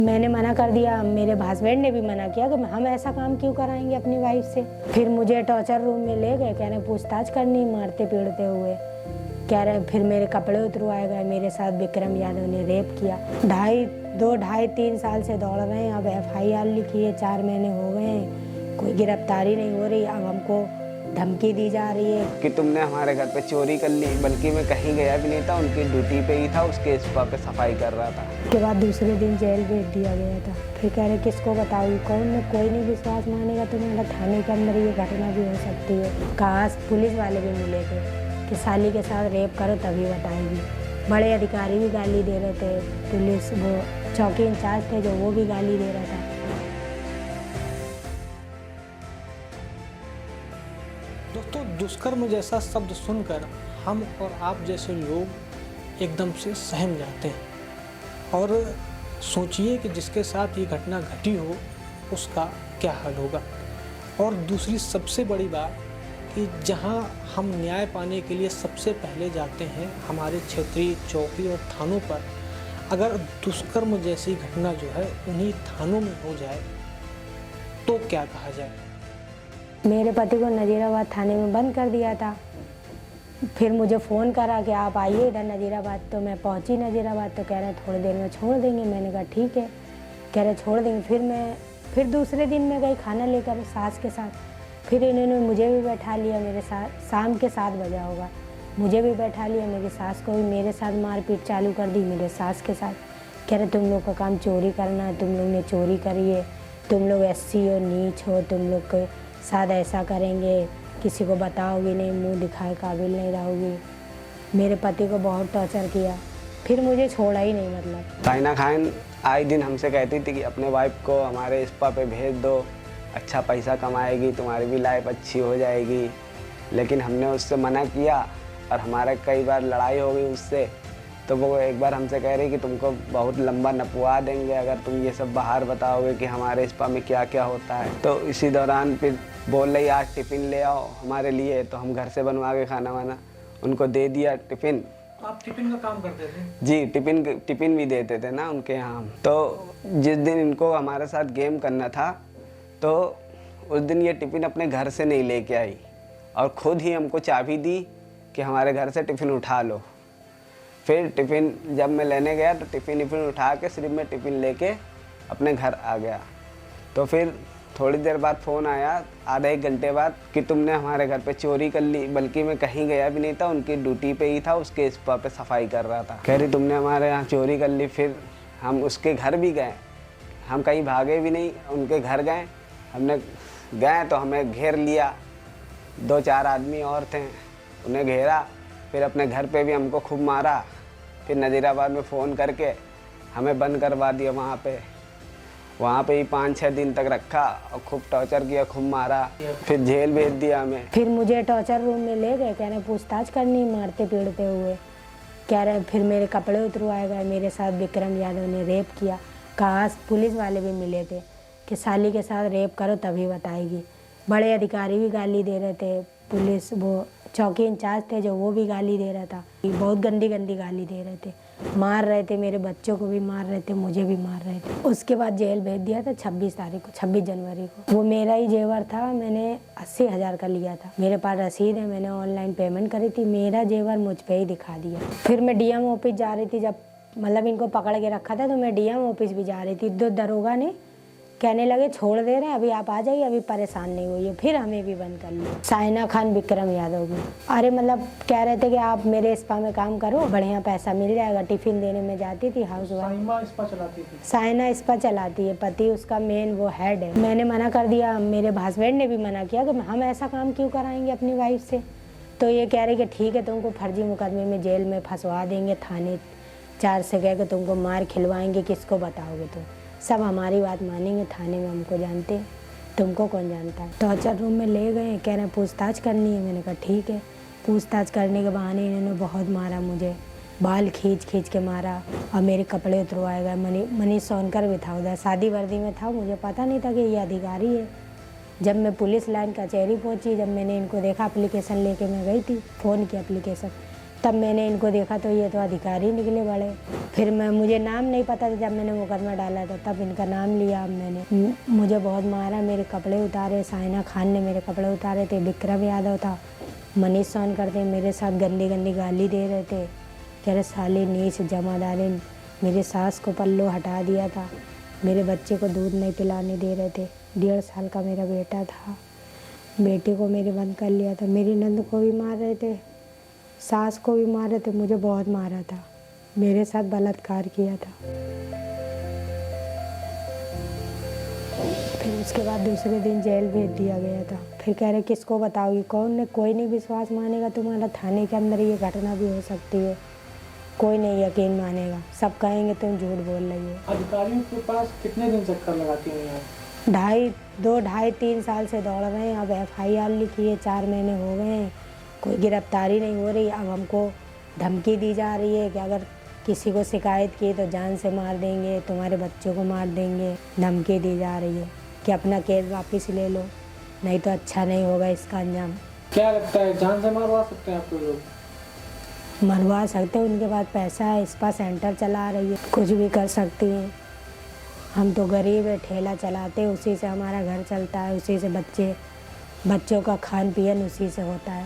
मैंने मना कर दिया, मेरे हस्बैंड ने भी मना किया कि हम ऐसा काम क्यों कराएंगे अपनी वाइफ से। फिर मुझे टॉर्चर रूम में ले गए, कह रहे पूछताछ करनी, मारते पीटते हुए। कह रहे फिर मेरे कपड़े उतरवाए गए, मेरे साथ विक्रम यादव ने रेप किया। 2.5-3 साल से दौड़ रहे हैं। अब FIR लिखी है, 4 महीने हो गए हैं, कोई गिरफ्तारी नहीं हो रही। अब हमको धमकी दी जा रही है कि तुमने हमारे घर पे चोरी कर ली, बल्कि मैं कहीं गया भी नहीं था, उनकी ड्यूटी पे ही था, उसके स्पा पे सफाई कर रहा था। के बाद दूसरे दिन जेल भेज दिया गया था। फिर कह रहे किसको बताऊँ, कोई नहीं विश्वास मानेगा तुम्हारा, थाने के अंदर ये घटना भी हो सकती है। काश पुलिस वाले भी मिले थे कि साली के साथ रेप करो तभी बताएगी। बड़े अधिकारी भी गाली दे रहे थे, पुलिस वो चौकी इंचार्ज थे जो वो भी गाली दे रहा था। दोस्तों, दुष्कर्म जैसा शब्द सुनकर हम और आप जैसे लोग एकदम से सहम जाते हैं और सोचिए कि जिसके साथ ये घटना घटी हो उसका क्या हाल होगा। और दूसरी सबसे बड़ी बात कि जहां हम न्याय पाने के लिए सबसे पहले जाते हैं, हमारे क्षेत्रीय चौकी और थानों पर, अगर दुष्कर्म जैसी घटना जो है उन्हीं थानों में हो जाए तो क्या कहा जाए। मेरे पति को नजीराबाद थाने में बंद कर दिया था। फिर मुझे फ़ोन करा कि आप आइए इधर नजीराबाद। तो मैं पहुंची नजीराबाद, तो कह रहे थोड़ी देर में छोड़ देंगे। मैंने कहा ठीक है, कह रहे छोड़ देंगे। फिर दूसरे दिन मैं गई खाना लेकर सास के साथ। फिर इन्होंने मुझे भी बैठा लिया मेरे साथ, शाम के 7 बजा होगा, मुझे भी बैठा लिया, मेरी सास को भी मेरे साथ मारपीट चालू कर दी, मेरे सास के साथ। कह रहे तुम लोग का काम चोरी करना है, तुम लोग ने चोरी करी है, तुम लोग SC हो, नीच हो, तुम लोग के साथ ऐसा करेंगे, किसी को बताओगी नहीं, मुंह दिखाए काबिल नहीं रहोगी। मेरे पति को बहुत टॉर्चर किया, फिर मुझे छोड़ा ही नहीं। मतलब साइना खान आए दिन हमसे कहती थी कि अपने वाइफ को हमारे स्पा पे भेज दो, अच्छा पैसा कमाएगी, तुम्हारी भी लाइफ अच्छी हो जाएगी। लेकिन हमने उससे मना किया और हमारा कई बार लड़ाई हो गई उससे। तो वो एक बार हमसे कह रही कि तुमको बहुत लंबा नपवा देंगे अगर तुम ये सब बाहर बताओगे कि हमारे स्पा में क्या क्या होता है। तो इसी दौरान फिर बोल रही आज टिफ़िन ले आओ हमारे लिए, तो हम घर से बनवा के खाना वाना उनको दे दिया टिफ़िन। आप टिफ़िन का काम करते थे? जी, टिफ़िन भी देते थे ना उनके यहाँ। तो जिस दिन इनको हमारे साथ गेम करना था तो उस दिन ये टिफ़िन अपने घर से नहीं लेके आई और ख़ुद ही हमको चाबी दी कि हमारे घर से टिफ़िन उठा लो। फिर टिफ़िन जब मैं लेने गया तो टिफ़िन उठा के सिर्फ मैं टिफ़िन लेके अपने घर आ गया। तो फिर थोड़ी देर बाद फ़ोन आया, आधा 1 घंटे बाद, कि तुमने हमारे घर पे चोरी कर ली, बल्कि मैं कहीं गया भी नहीं था, उनकी ड्यूटी पे ही था, उसके स्पा पे सफाई कर रहा था। कह रही तुमने हमारे यहाँ चोरी कर ली। फिर हम उसके घर भी गए, हम कहीं भागे भी नहीं, उनके घर गए। हमने गए तो हमें घेर लिया, 2-4 आदमी और थे, उन्हें घेरा। फिर अपने घर पे भी हमको खूब मारा। फिर नज़ीराबाद में फ़ोन करके हमें बंद करवा दिया वहाँ पे ही 5-6 दिन तक रखा और खूब टॉर्चर किया, खूब मारा। फिर जेल भेज दिया हमें। फिर मुझे टॉर्चर रूम में ले गए, कह रहे पूछताछ करनी, मारते पीटते हुए। कह रहे फिर मेरे कपड़े उतरवाए गए, मेरे साथ विक्रम यादव ने रेप किया। काश पुलिस वाले भी मिले थे कि साली के साथ रेप करो तभी बताएगी। बड़े अधिकारी भी गाली दे रहे थे, पुलिस वो चौकी इंचार्ज थे जो वो भी गाली दे रहा था। बहुत गंदी गाली दे रहे थे, मार रहे थे, मेरे बच्चों को भी मार रहे थे, मुझे भी मार रहे थे। उसके बाद जेल भेज दिया था 26 जनवरी को। वो मेरा ही जेवर था, मैंने 80,000 का लिया था, मेरे पास रसीद है, मैंने ऑनलाइन पेमेंट करी थी, मेरा जेवर मुझ पे ही दिखा दिया। फिर मैं DM ऑफिस जा रही थी, जब मतलब इनको पकड़ के रखा था तो मैं DM ऑफिस भी जा रही थी। दरोगा ने कहने लगे छोड़ दे रहे हैं, अभी आप आ जाइए, अभी परेशान नहीं होइए। फिर हमें भी बंद कर लिया। साइना खान, विक्रम यादव भी। अरे मतलब कह रहे थे कि आप मेरे स्पा में काम करो, बढ़िया पैसा मिल जाएगा। टिफ़िन देने में जाती थी, हाउस वाइफ। स्पा चलाती थी? साइना स्पा चलाती है, पति उसका मेन वो हेड है। मैंने मना कर दिया, मेरे हस्बैंड ने भी मना किया कि हम ऐसा काम क्यों कराएंगे अपनी वाइफ से। तो ये कह रहे कि ठीक है, तुमको फर्जी मुकदमे में जेल में फंसवा देंगे, थाने 4 से कह के तुमको मार खिलवाएंगे, किसको बताओगे तुम, सब हमारी बात मानेंगे, थाने में हमको जानते हैं, तुमको कौन जानता है। टॉर्चर रूम में ले गए, कह रहे पूछताछ करनी है। मैंने कहा ठीक है। पूछताछ करने के बहाने इन्होंने बहुत मारा मुझे, बाल खींच के मारा और मेरे कपड़े उतरवाए गए। मनीष सोनकर भी था उधर, शादी वर्दी में था, मुझे पता नहीं था कि ये अधिकारी है। जब मैं पुलिस लाइन कचहरी पहुंची, जब मैंने इनको देखा, एप्लीकेशन लेके मैं गई थी, फ़ोन की एप्लीकेशन, तब मैंने इनको देखा तो ये तो अधिकारी निकले बड़े। फिर मुझे नाम नहीं पता था, जब मैंने मुकदमा डाला था तब इनका नाम लिया। अब मैंने मुझे बहुत मारा, मेरे कपड़े उतारे, साइना खान ने मेरे कपड़े उतारे थे, विक्रम यादव था, मनीष सोनकर थे, मेरे साथ गंदी गंदी गाली दे रहे थे, कह रहे साली नीच जमादारी। मेरी सास को पल्लू हटा दिया था, मेरे बच्चे को दूध नहीं पिलाने दे रहे थे। 1.5 साल का मेरा बेटा था, बेटे को मेरे बंद कर लिया था। मेरी नंद को भी मार रहे थे, सास को भी मारे थे, मुझे बहुत मारा था, मेरे साथ बलात्कार किया था। फिर उसके बाद दूसरे दिन जेल भेज दिया गया था। फिर कह रहे किसको बताओगी, कौन ने, कोई नहीं विश्वास मानेगा तुम्हारा, थाने के अंदर ये घटना भी हो सकती है, कोई नहीं यकीन मानेगा, सब कहेंगे तुम झूठ बोल रही हो। अधिकारियों के पास कितने दिन चक्कर लगाती हुई हैं? 2-2.5-3 साल से दौड़ रहे हैं। अब FIR लिखी है, 4 महीने हो गए हैं, कोई गिरफ्तारी नहीं हो रही। अब हमको धमकी दी जा रही है कि अगर किसी को शिकायत की तो जान से मार देंगे, तुम्हारे बच्चों को मार देंगे। धमकी दी जा रही है कि अपना केस वापस ले लो, नहीं तो अच्छा नहीं होगा इसका अंजाम। क्या लगता है जान से मारवा सकते हैं आपको लोग? मरवा सकते हैं, उनके पास पैसा है, स्पा सेंटर चला रही है, कुछ भी कर सकती हैं। हम तो गरीब है, ठेला चलाते, उसी से हमारा घर चलता है, उसी से बच्चों का खान पियन उसी से होता है।